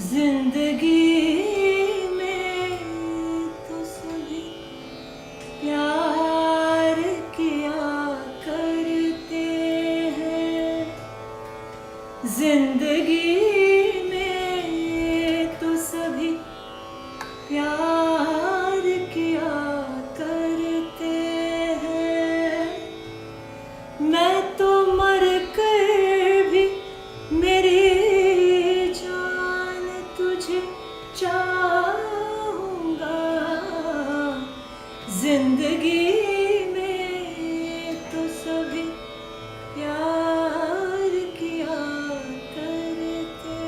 जिंदगी में तो सभी प्यार किया करते हैं। जिंदगी में तो सभी प्यार किया करते हैं। मैं तो मर कर भी मेरी चाहूँगा। जिंदगी में तो सभी प्यार किया करते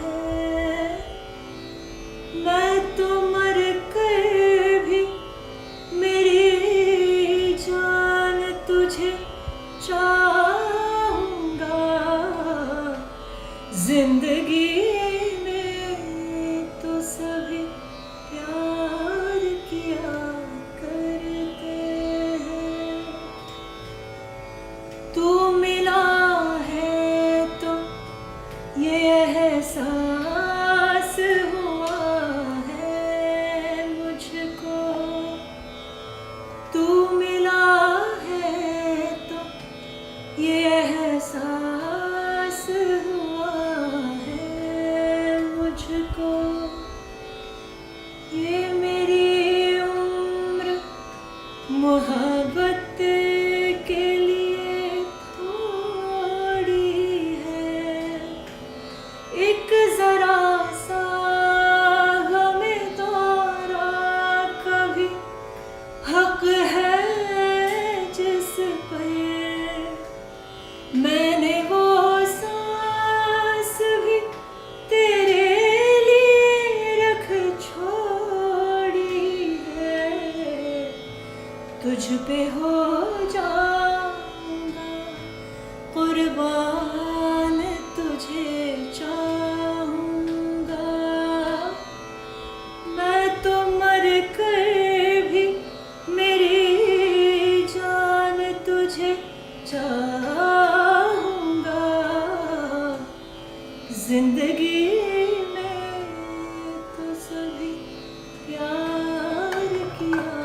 हैं। मैं तो मर कर भी मेरी जान तुझे चाहूँगा। जिंदगी सभी प्यार किया करते हैं। तू मिला है तो ये एहसास हुआ है मुझको। तू मिला है तो ये एहसास हुआ है मुझको। ये मेरी उम्र मोहब्बत के लिए थोड़ी है। एक जरा सा गमे तोरा कभी हक है जिस पर मैंने वो सांस भी तेरे तुझ पे हो जाऊंगा कुर्बान, तुझे चाहूंगा। मैं तो मर कर भी मेरी जान तुझे चाहूंगा। जिंदगी में तो सभी प्यार किया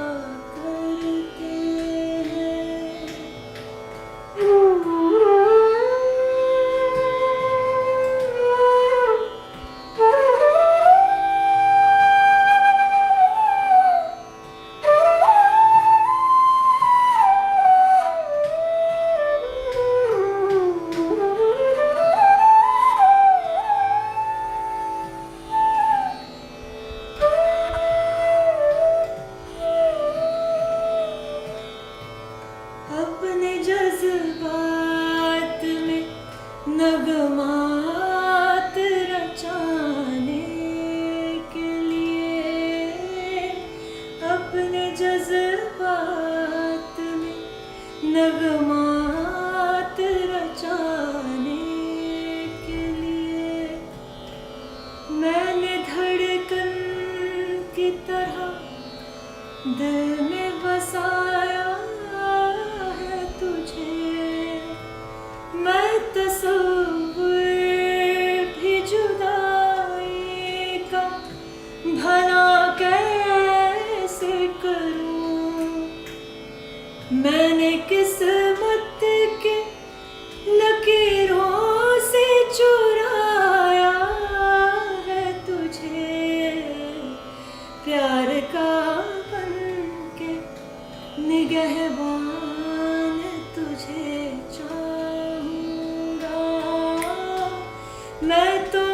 अपने जज्बात में नगमात रचाने के लिए, अपने जज्बात में नगमात रचाने के लिए मैंने धड़कन की तरह दिल में बसाया तुझे। मैं तस्वीर भी जुदा मैं तो